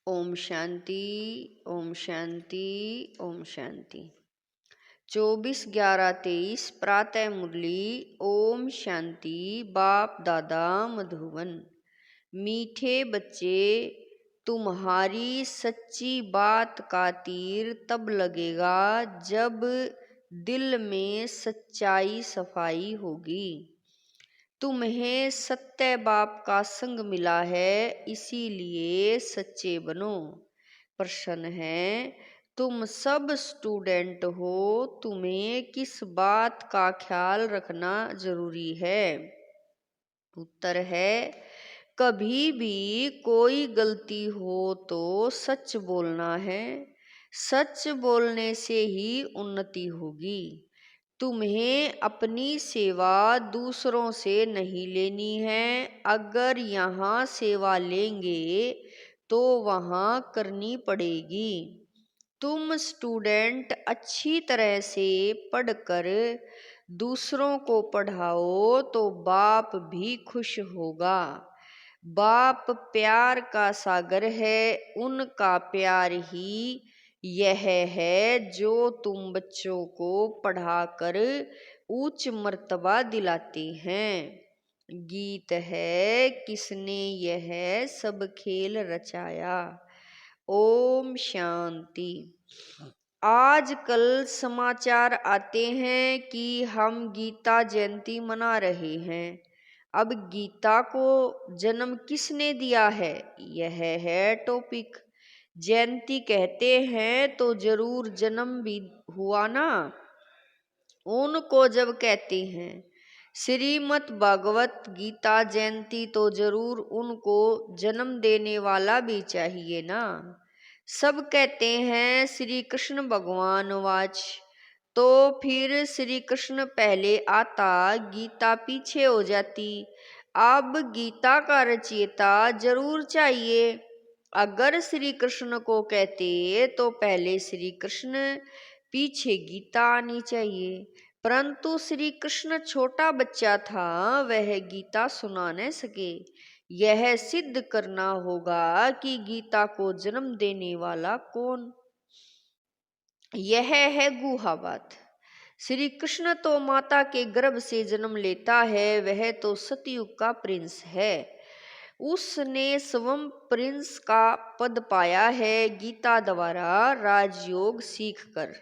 ओम शांति, ओम शांति, ओम शांति। 24/11/23 प्रातः मुरली। ओम शांति। बाप दादा मधुबन। मीठे बच्चे, तुम्हारी सच्ची बात का तीर तब लगेगा जब दिल में सच्चाई सफाई होगी। तुम्हें सत्य बाप का संग मिला है, इसीलिए सच्चे बनो। प्रश्न है, तुम सब स्टूडेंट हो, तुम्हें किस बात का ख्याल रखना जरूरी है? उत्तर है, कभी भी कोई गलती हो तो सच बोलना है। सच बोलने से ही उन्नति होगी। तुम्हें अपनी सेवा दूसरों से नहीं लेनी है। अगर यहाँ सेवा लेंगे तो वहाँ करनी पड़ेगी। तुम स्टूडेंट अच्छी तरह से पढ़कर दूसरों को पढ़ाओ तो बाप भी खुश होगा। बाप प्यार का सागर है, उनका प्यार ही यह है जो तुम बच्चों को पढ़ाकर उच्च मर्तबा दिलाते हैं। गीत है, किसने यह सब खेल रचाया। ओम शांति। आजकल समाचार आते हैं कि हम गीता जयंती मना रहे हैं। अब गीता को जन्म किसने दिया है, यह है टॉपिक। जयंती कहते हैं तो जरूर जन्म भी हुआ ना। उनको जब कहते हैं श्रीमद् भागवत गीता जयंती तो जरूर उनको जन्म देने वाला भी चाहिए ना। सब कहते हैं श्री कृष्ण भगवान वाच, तो फिर श्री कृष्ण पहले आता, गीता पीछे हो जाती। अब गीता का रचयिता जरूर चाहिए। अगर श्री कृष्ण को कहते तो पहले श्री कृष्ण, पीछे गीता आनी चाहिए। परंतु श्री कृष्ण छोटा बच्चा था, वह गीता सुना न सके। यह सिद्ध करना होगा कि गीता को जन्म देने वाला कौन। यह है गुहा बात। श्री कृष्ण तो माता के गर्भ से जन्म लेता है, वह तो सतयुग का प्रिंस है। उसने स्वयं प्रिंस का पद पाया है गीता द्वारा राजयोग सीखकर।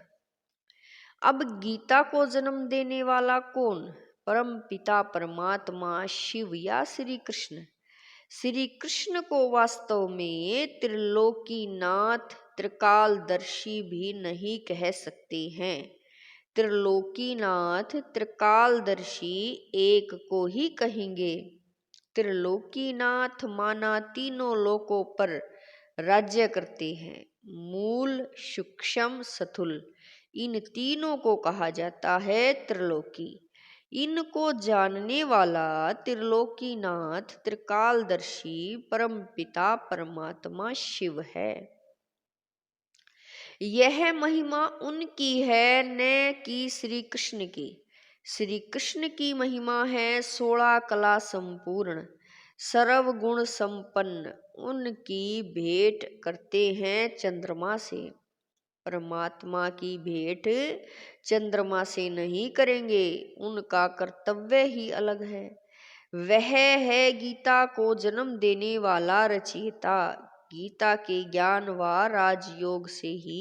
अब गीता को जन्म देने वाला कौन? परम पिता परमात्मा शिव या श्री कृष्ण। श्री कृष्ण को वास्तव में त्रिलोकीनाथ त्रिकालदर्शी भी नहीं कह सकते हैं। त्रिलोकीनाथ त्रिकालदर्शी एक को ही कहेंगे। त्रिलोकीनाथ माना तीनों लोकों पर राज्य करते हैं। मूल, सूक्ष्म, स्थूल, इन तीनों को कहा जाता है त्रिलोकी। इनको जानने वाला त्रिलोकीनाथ त्रिकालदर्शी परमपिता परमात्मा शिव है। यह महिमा उनकी है, न कि श्री कृष्ण की। श्री कृष्ण की महिमा है 16 कला संपूर्ण, सर्व गुण संपन्न। उनकी भेंट करते हैं चंद्रमा से। परमात्मा की भेंट चंद्रमा से नहीं करेंगे, उनका कर्तव्य ही अलग है। वह है गीता को जन्म देने वाला रचयिता। गीता के ज्ञान व राजयोग से ही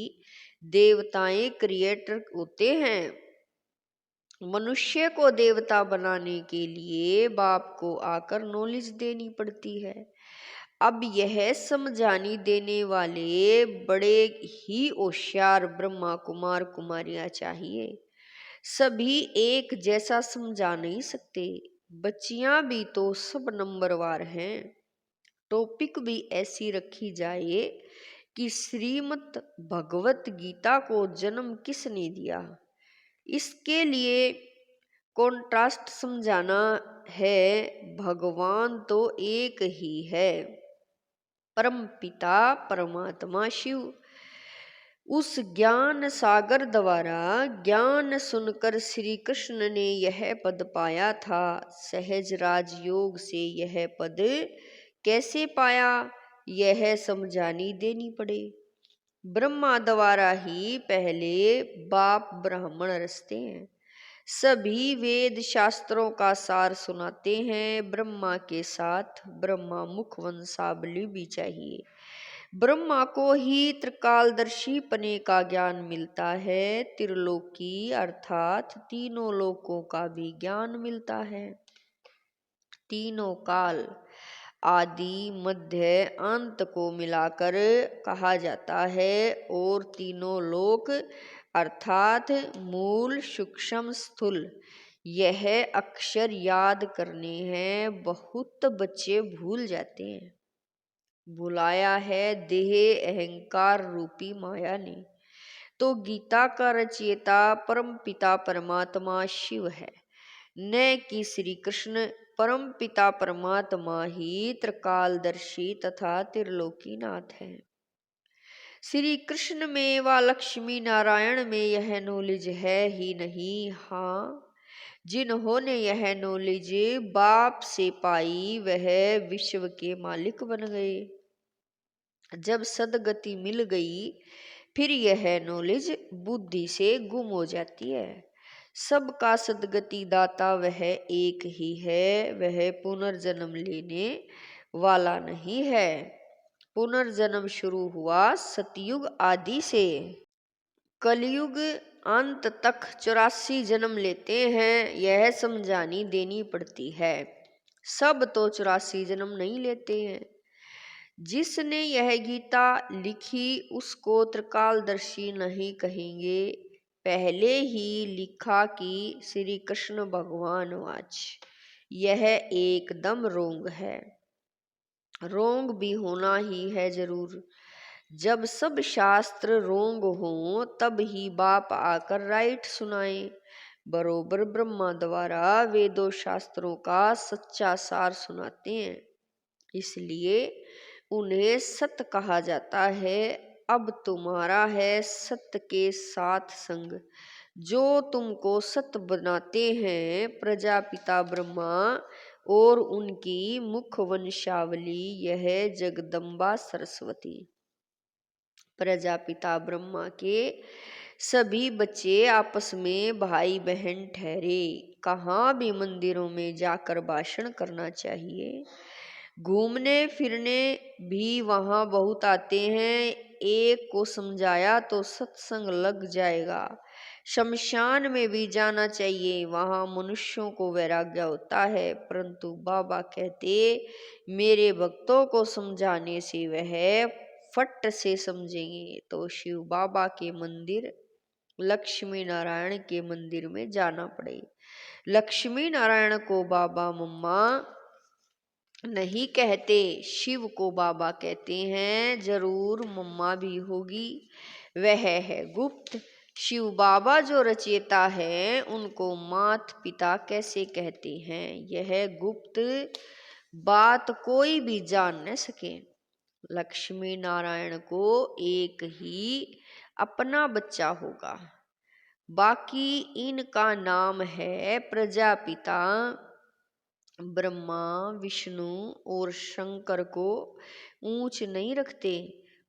देवताएं क्रिएटर होते हैं। मनुष्य को देवता बनाने के लिए बाप को आकर नॉलेज देनी पड़ती है। अब यह समझानी देने वाले बड़े ही होशियार ब्रह्मा कुमार कुमारियां चाहिए। सभी एक जैसा समझा नहीं सकते। बच्चियां भी तो सब नंबरवार हैं। टॉपिक भी ऐसी रखी जाए कि श्रीमद् भगवत गीता को जन्म किसने दिया। इसके लिए कॉन्ट्रास्ट समझाना है। भगवान तो एक ही है, परम पिता परमात्मा शिव। उस ज्ञान सागर द्वारा ज्ञान सुनकर श्री कृष्ण ने यह पद पाया था। सहज राजयोग से यह पद कैसे पाया? यह समझानी देनी पड़े। ब्रह्मा द्वारा ही पहले बाप ब्राह्मण रचते हैं। सभी वेद शास्त्रों का सार सुनाते हैं। ब्रह्मा के साथ ब्रह्मा मुख वंशावली भी चाहिए। ब्रह्मा को ही त्रिकालदर्शी पने का ज्ञान मिलता है। त्रिलोकी अर्थात तीनों लोकों का भी ज्ञान मिलता है। तीनों काल आदि मध्य अंत को मिलाकर कहा जाता है। और तीनों लोक अर्थात मूल सूक्ष्म स्थूल यह अक्षर याद करने हैं। बहुत बच्चे भूल जाते हैं। बुलाया है देह अहंकार रूपी माया ने। तो गीता का रचयिता परम पिता परमात्मा शिव है, न कि श्री कृष्ण। परम पिता परमात्मा ही त्रिकालदर्शी तथा त्रिलोकीनाथ है। श्री कृष्ण में व लक्ष्मी नारायण में यह नॉलेज है ही नहीं। हाँ, जिन्होंने यह नॉलेज बाप से पाई वह विश्व के मालिक बन गए। जब सदगति मिल गई फिर यह नॉलेज बुद्धि से गुम हो जाती है। सबका सदगति दाता वह एक ही है। वह पुनर्जन्म लेने वाला नहीं है। पुनर्जन्म शुरू हुआ सतयुग आदि से। कलयुग अंत तक 84 जन्म लेते हैं। यह समझानी देनी पड़ती है। सब तो 84 जन्म नहीं लेते हैं। जिसने यह गीता लिखी उसको त्रिकालदर्शी नहीं कहेंगे। पहले ही लिखा कि श्री कृष्ण भगवान वाच। यह एकदम रोंग है। रोंग भी होना ही है जरूर। जब सब शास्त्र रोंग हों तब ही बाप आकर राइट सुनाए। बरोबर ब्रह्मा द्वारा वेदों शास्त्रों का सच्चा सार सुनाते हैं, इसलिए उन्हें सत्य कहा जाता है। अब तुम्हारा है सत्य के साथ संग, जो तुमको सत्य बनाते हैं प्रजापिता ब्रह्मा और उनकी मुख वंशावली यह जगदम्बा सरस्वती। प्रजापिता ब्रह्मा के सभी बच्चे आपस में भाई बहन ठहरे। कहाँ भी मंदिरों में जाकर भाषण करना चाहिए। घूमने फिरने भी वहाँ बहुत आते हैं। एक को समझाया तो सत्संग लग जाएगा। शमशान में भी जाना चाहिए, वहाँ मनुष्यों को वैराग्य होता है। परंतु बाबा कहते मेरे भक्तों को समझाने से वह फट से समझेंगे। तो शिव बाबा के मंदिर लक्ष्मी नारायण के मंदिर में जाना पड़े। लक्ष्मी नारायण को बाबा मम्मा नहीं कहते, शिव को बाबा कहते हैं। जरूर मम्मा भी होगी, वह है गुप्त। शिव बाबा जो रचयिता है उनको मात पिता कैसे कहते हैं, यह गुप्त बात कोई भी जान न सके। लक्ष्मी नारायण को एक ही अपना बच्चा होगा। बाकी इनका नाम है प्रजापिता। ब्रह्मा विष्णु और शंकर को ऊंच नहीं रखते,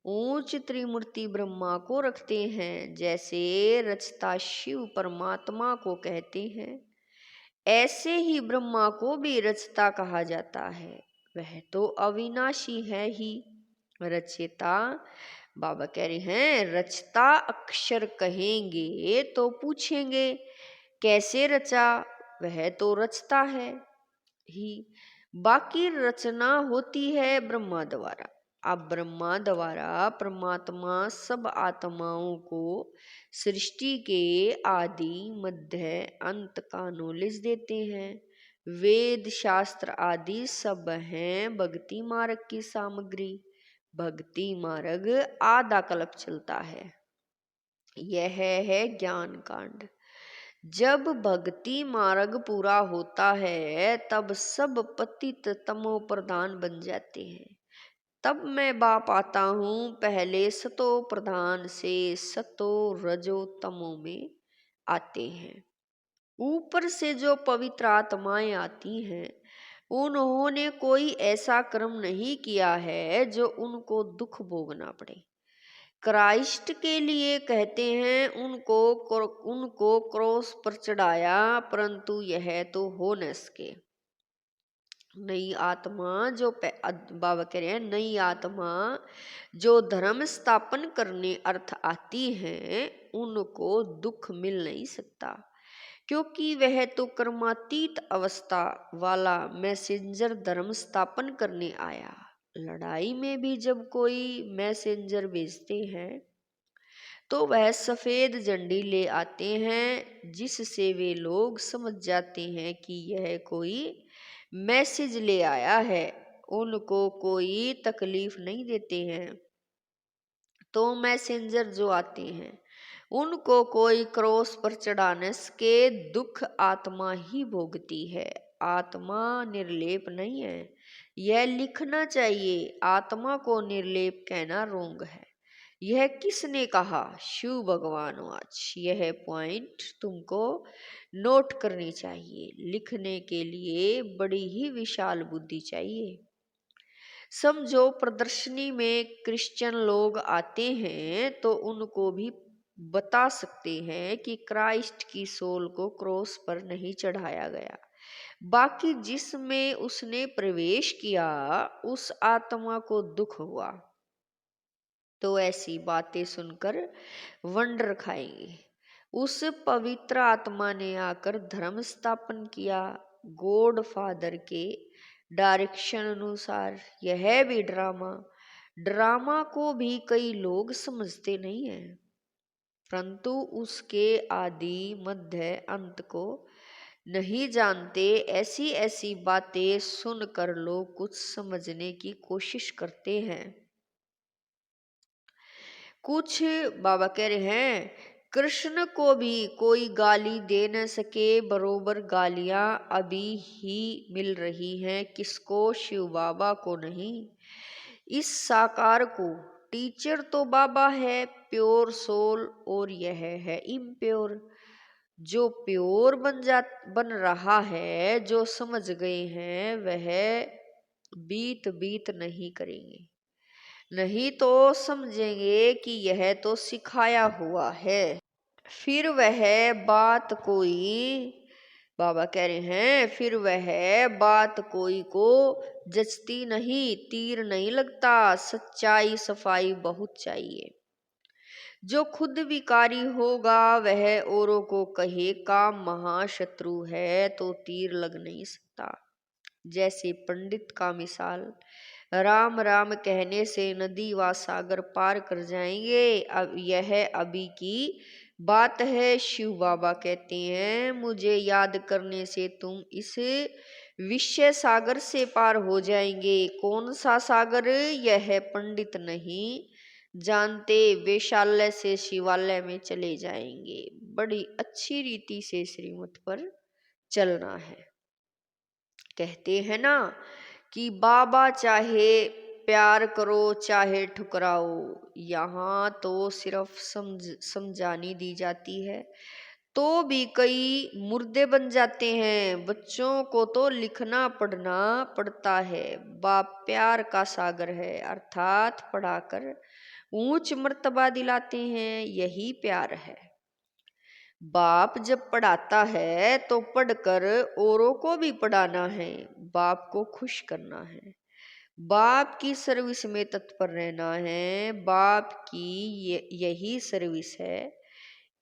ऊंच त्रिमूर्ति ब्रह्मा को रखते हैं। जैसे रचता शिव परमात्मा को कहते हैं, ऐसे ही ब्रह्मा को भी रचता कहा जाता है। वह तो अविनाशी है ही। रचयिता बाबा कह रहे हैं रचता अक्षर कहेंगे तो पूछेंगे कैसे रचा, वह तो रचता है ही। बाकी रचना होती है ब्रह्मा द्वारा। अब ब्रह्मा द्वारा परमात्मा सब आत्माओं को सृष्टि के आदि मध्य अंत का नॉलेज देते हैं। वेद शास्त्र आदि सब हैं भक्ति मार्ग की सामग्री। भक्ति मार्ग आधा कल्प चलता है। यह है ज्ञान कांड। जब भक्ति मार्ग पूरा होता है तब सब पतित तमो प्रधान बन जाते हैं। तब मैं बाप आता हूँ। पहले सतो प्रधान से सतो रजो तमो में आते हैं। ऊपर से जो पवित्र आत्माएं आती हैं उन्होंने कोई ऐसा कर्म नहीं किया है जो उनको दुख भोगना पड़े। क्राइस्ट के लिए कहते हैं उनको क्रॉस पर चढ़ाया, परंतु यह तो हो न सके। नई आत्मा जो बाबा कह रहे हैं, नई आत्मा जो धर्म स्थापन करने अर्थ आती है, उनको दुख मिल नहीं सकता, क्योंकि वह तो कर्मातीत अवस्था वाला मैसेंजर धर्म स्थापन करने आया। लड़ाई में भी जब कोई मैसेंजर भेजते हैं तो वह सफेद झंडी ले आते हैं, जिससे वे लोग समझ जाते हैं कि यह कोई मैसेज ले आया है, उनको कोई तकलीफ नहीं देते हैं। तो मैसेंजर जो आते हैं उनको कोई क्रॉस पर चढ़ाने के दुख आत्मा ही भोगती है, आत्मा निर्लेप नहीं है। यह लिखना चाहिए, आत्मा को निर्लेप कहना रोंग है। यह किसने कहा? शिव भगवान वाच। यह पॉइंट तुमको नोट करनी चाहिए। लिखने के लिए बड़ी ही विशाल बुद्धि चाहिए। समझो प्रदर्शनी में क्रिश्चियन लोग आते हैं तो उनको भी बता सकते हैं कि क्राइस्ट की सोल को क्रॉस पर नहीं चढ़ाया गया, बाकी जिसमें उसने प्रवेश किया उस आत्मा को दुख हुआ। तो ऐसी बातें सुनकर वंडर खाएंगे। उस पवित्र आत्मा ने आकर धर्म स्थापन किया गॉड फादर के डायरेक्शन अनुसार। यह भी ड्रामा को भी कई लोग समझते नहीं हैं, परंतु उसके आदि मध्य अंत को नहीं जानते। ऐसी ऐसी बातें सुनकर लोग कुछ समझने की कोशिश करते हैं। कुछ बाबा कह रहे हैं कृष्ण को भी कोई गाली दे न सके, बरोबर गालियां अभी ही मिल रही हैं। किसको? शिव बाबा को नहीं, इस साकार को। टीचर तो बाबा है, प्योर सोल, और यह है इम्प्योर। जो प्योर बन रहा है, जो समझ गए हैं, वह बीत नहीं करेंगे, नहीं तो समझेंगे कि यह तो सिखाया हुआ है। फिर वह बात कोई, बाबा कह रहे हैं, फिर वह बात कोई को जचती नहीं, तीर नहीं लगता। सच्चाई सफाई बहुत चाहिए। जो खुद विकारी होगा वह औरों को कहे का महाशत्रु है, तो तीर लग नहीं सकता। जैसे पंडित का मिसाल, राम राम कहने से नदी व सागर पार कर जाएंगे। अब यह अभी की बात है। शिव बाबा कहते हैं मुझे याद करने से तुम इस विषय सागर से पार हो जाएंगे। कौन सा सागर? यह पंडित नहीं जानते, वेश्यालय से शिवालय में चले जाएंगे। बड़ी अच्छी रीति से श्रीमत पर चलना है। कहते हैं ना कि बाबा चाहे प्यार करो चाहे ठुकराओ, यहाँ तो सिर्फ समझानी दी जाती है, तो भी कई मुर्दे बन जाते हैं। बच्चों को तो लिखना पढ़ना पड़ता है। बाप प्यार का सागर है, अर्थात पढ़ाकर ऊंच मर्तबा दिलाते हैं, यही प्यार है। बाप जब पढ़ाता है तो पढ़कर औरों को भी पढ़ाना है, बाप को खुश करना है, बाप की सर्विस में तत्पर रहना है। बाप की यही सर्विस है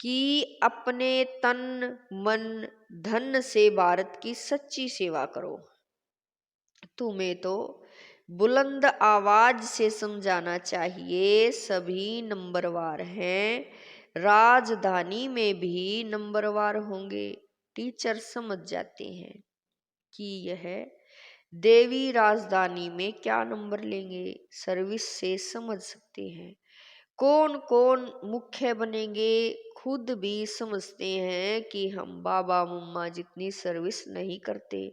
कि अपने तन मन धन से भारत की सच्ची सेवा करो। तुम्हें तो बुलंद आवाज से समझाना चाहिए, सभी नंबरवार हैं, राजधानी में भी नंबरवार होंगे। टीचर समझ जाते हैं कि यह देवी राजधानी में क्या नंबर लेंगे, सर्विस से समझ सकते हैं। कौन कौन मुख्य बनेंगे, खुद भी समझते हैं कि हम बाबा मम्मा जितनी सर्विस नहीं करते,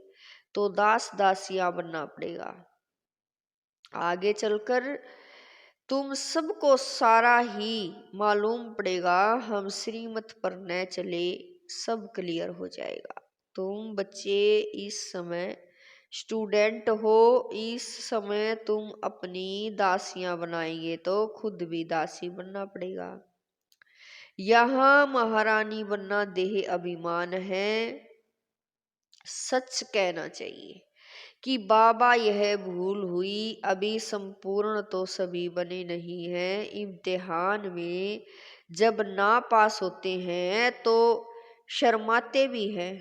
तो दास दासियां बनना पड़ेगा। आगे चलकर तुम सबको सारा ही मालूम पड़ेगा। हम श्रीमत पर न चले, सब क्लियर हो जाएगा। तुम बच्चे इस समय स्टूडेंट हो, इस समय तुम अपनी दासियां बनाएंगे तो खुद भी दासी बनना पड़ेगा। यहाँ महारानी बनना देह अभिमान है। सच कहना चाहिए कि बाबा यह भूल हुई, अभी संपूर्ण तो सभी बने नहीं हैं। इम्तिहान में जब ना पास होते हैं तो शर्माते भी हैं।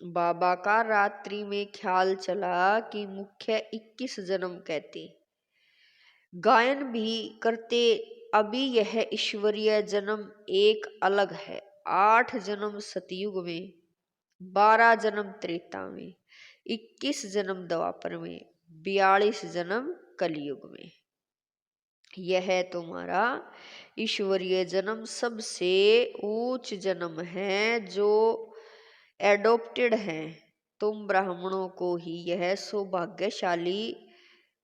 बाबा का रात्रि में ख्याल चला कि मुख्य 21 जन्म कहते, गायन भी करते, अभी यह ईश्वरीय जन्म एक अलग है। 8 जन्म सतयुग में, 12 जन्म त्रेता में, 21 जन्म द्वापर में, 42 जन्म कलयुग में। यह तुम्हारा ईश्वरीय जन्म सबसे ऊंच जन्म है जो एडोप्टेड हैं। तुम ब्राह्मणों को ही यह सौभाग्यशाली,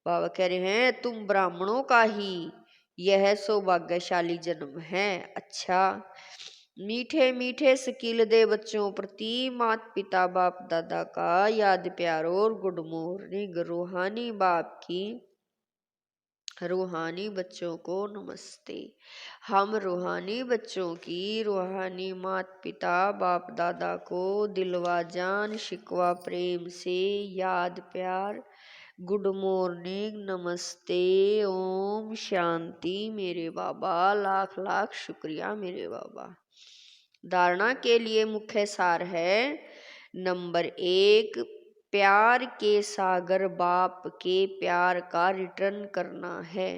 बाबा कह रहे हैं तुम ब्राह्मणों का ही यह सौभाग्यशाली जन्म है। अच्छा, मीठे मीठे स्किल दे बच्चों प्रति माता पिता बाप दादा का याद प्यार और गुड मॉर्निंग। रूहानी बाप की रूहानी बच्चों को नमस्ते। हम रूहानी बच्चों की रूहानी माता पिता बाप दादा को दिलवा जान शिकवा प्रेम से याद प्यार, गुड मॉर्निंग, नमस्ते, ओम शांति मेरे बाबा। लाख लाख शुक्रिया मेरे बाबा। धारणा के लिए मुख्य सार है, नंबर 1, प्यार के सागर बाप के प्यार का रिटर्न करना है।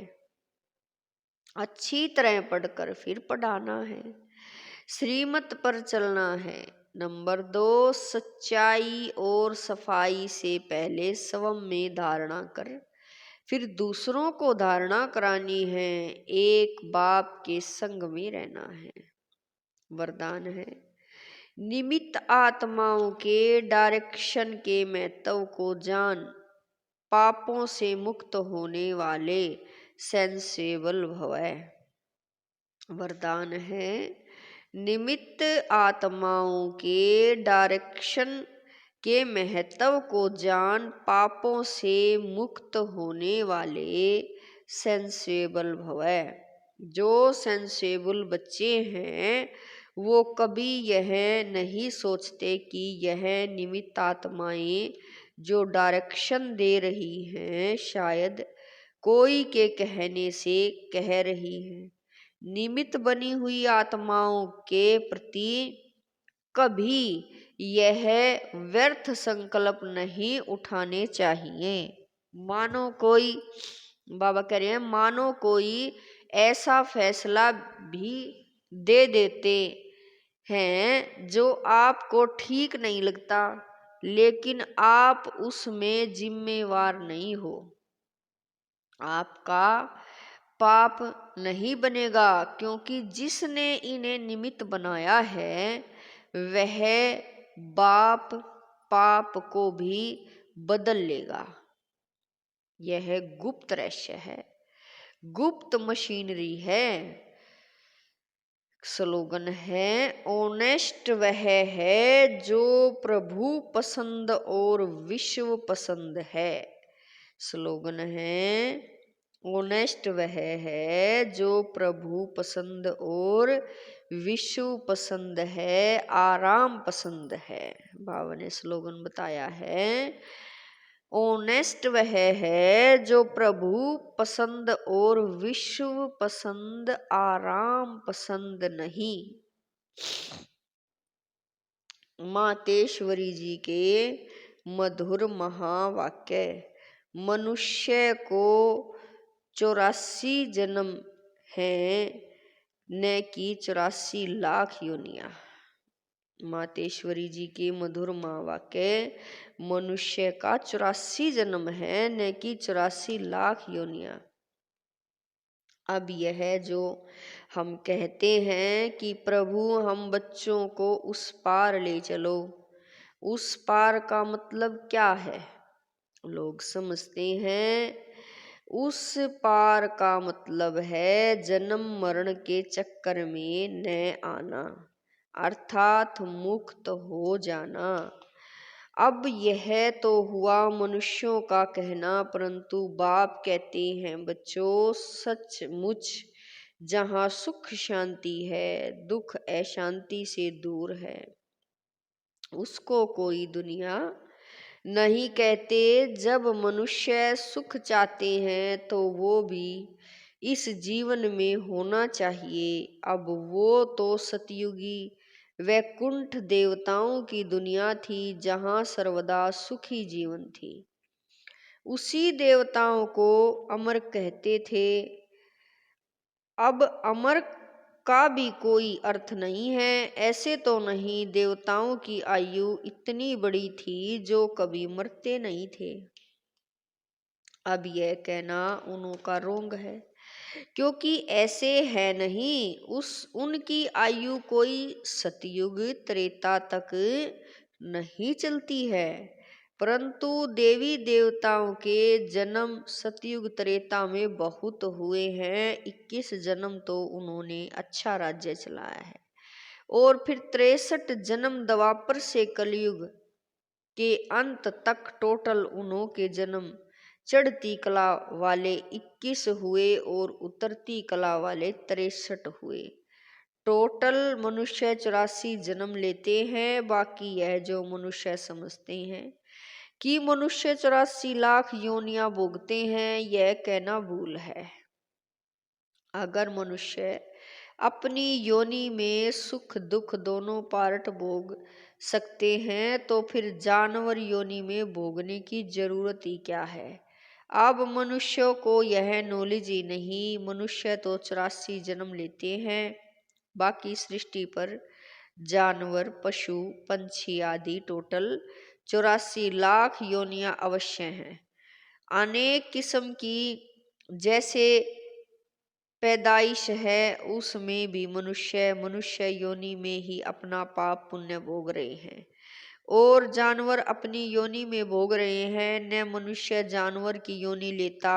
अच्छी तरह पढ़कर फिर पढ़ाना है। श्रीमत पर चलना है। नंबर 2, सच्चाई और सफाई से पहले स्वयं में धारणा कर फिर दूसरों को धारणा करानी है। एक बाप के संग में रहना है। वरदान है, निमित्त आत्माओं के डायरेक्शन के महत्व को जान, पापों से मुक्त होने वाले सेंसेबल भवै। वरदान है, निमित्त आत्माओं के डायरेक्शन के महत्व को जान, पापों से मुक्त होने वाले सेंसेबल भवै। जो सेंसेबल बच्चे हैं वो कभी यह नहीं सोचते कि यह निमित्त आत्माएं जो डायरेक्शन दे रही हैं शायद कोई के कहने से कह रही हैं। निमित्त बनी हुई आत्माओं के प्रति कभी यह व्यर्थ संकल्प नहीं उठाने चाहिए। मानो कोई, बाबा कह रहे हैं, मानो कोई ऐसा फैसला भी दे देते हैं जो आपको ठीक नहीं लगता, लेकिन आप उसमें जिम्मेवार नहीं हो। आपका पाप नहीं बनेगा क्योंकि जिसने इन्हें निमित्त बनाया है वह बाप पाप को भी बदल लेगा। यह गुप्त रहस्य है, गुप्त मशीनरी है। स्लोगन है, ऑनेस्ट वह है जो प्रभु पसंद और विश्व पसंद है। स्लोगन है, ऑनेस्ट वह है जो प्रभु पसंद और विश्व पसंद है, आराम पसंद है। बाबा ने स्लोगन बताया है, ऑनेस्ट वह है जो प्रभु पसंद और विश्व पसंद, आराम पसंद नहीं। मातेश्वरी जी के मधुर महावाक्य, मनुष्य को 84 जन्म हैं न कि 84 लाख योनियां। मातेश्वरी जी के मधुर महावाक्य, मनुष्य का 84 जन्म है न कि 84 लाख योनियां। अब यह जो हम कहते हैं कि प्रभु हम बच्चों को उस पार ले चलो, उस पार का मतलब क्या है? लोग समझते हैं उस पार का मतलब है जन्म मरण के चक्कर में न आना, अर्थात मुक्त हो जाना। अब यह तो हुआ मनुष्यों का कहना, परंतु बाप कहते हैं बच्चों, सचमुच जहाँ सुख शांति है, दुख अशांति से दूर है, उसको कोई दुनिया नहीं कहते। जब मनुष्य सुख चाहते हैं तो वो भी इस जीवन में होना चाहिए। अब वो तो सतयुगी वैकुंठ देवताओं की दुनिया थी, जहाँ सर्वदा सुखी जीवन थी। उसी देवताओं को अमर कहते थे। अब अमर का भी कोई अर्थ नहीं है। ऐसे तो नहीं, देवताओं की आयु इतनी बड़ी थी जो कभी मरते नहीं थे। अब यह कहना उन्हों का रोंग है, क्योंकि ऐसे है नहीं। उनकी आयु कोई सतयुग त्रेता तक नहीं चलती है, परंतु देवी देवताओं के जन्म सतयुग त्रेता में बहुत हुए हैं। 21 जन्म तो उन्होंने अच्छा राज्य चलाया है, और फिर 63 जन्म द्वापर से कलयुग के अंत तक टोटल उन्हों के जन्म चढ़ती कला वाले 21 हुए और उतरती कला वाले 63 हुए। टोटल मनुष्य 84 जन्म लेते हैं। बाकी यह जो मनुष्य समझते हैं कि मनुष्य 84 लाख योनियां भोगते हैं, यह कहना भूल है। अगर मनुष्य अपनी योनि में सुख दुख दोनों पार्ट भोग सकते हैं, तो फिर जानवर योनि में भोगने की जरूरत ही क्या है। अब मनुष्यों को यह नॉलेज ही नहीं। मनुष्य तो 84 जन्म लेते हैं। बाकी सृष्टि पर जानवर पशु पंछी आदि टोटल 84 लाख योनियां अवश्य हैं। अनेक किस्म की जैसे पैदाइश है, उसमें भी मनुष्य योनि में ही अपना पाप पुण्य भोग रहे हैं, और जानवर अपनी योनि में भोग रहे हैं। न मनुष्य जानवर की योनि लेता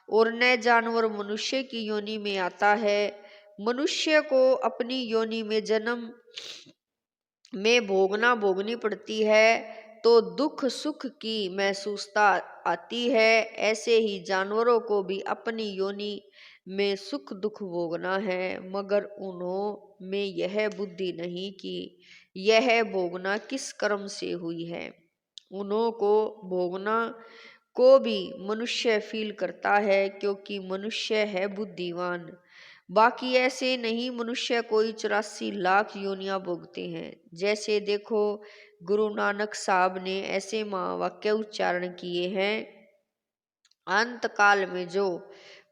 और न जानवर मनुष्य की योनि में आता है। मनुष्य को अपनी योनि में जन्म में भोगनी पड़ती है, तो दुख सुख की महसूसता आती है। ऐसे ही जानवरों को भी अपनी योनि में सुख दुख भोगना है, मगर उन्हों में यह बुद्धि नहीं कि यह भोगना किस कर्म से हुई है। उन्हों को भोगना को भी मनुष्य फील करता है, क्योंकि मनुष्य है बुद्धिवान। बाकी ऐसे नहीं, मनुष्य कोई 84 लाख योनियां भोगते हैं। जैसे देखो, गुरु नानक साहब ने ऐसे महावाक्य उच्चारण किए हैं, अंत काल में जो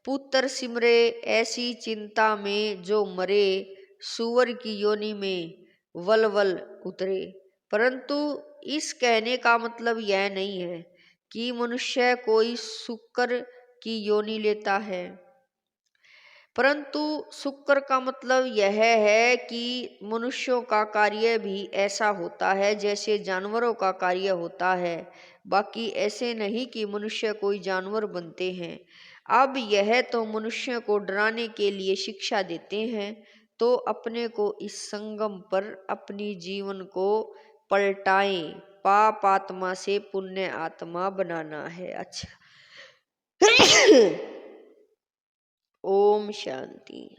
पुत्र सिमरे, ऐसी चिंता में जो मरे, सुअर की योनि में वल वल उतरे। परंतु इस कहने का मतलब यह नहीं है कि मनुष्य कोई शुक्र की योनि लेता है, परंतु शुक्र का मतलब यह है कि मनुष्यों का कार्य भी ऐसा होता है जैसे जानवरों का कार्य होता है। बाकी ऐसे नहीं कि मनुष्य कोई जानवर बनते हैं। अब यह तो मनुष्य को डराने के लिए शिक्षा देते हैं, तो अपने को इस संगम पर अपनी जीवन को पलटाएं, पाप आत्मा से पुण्य आत्मा बनाना है। अच्छा ओम शांति।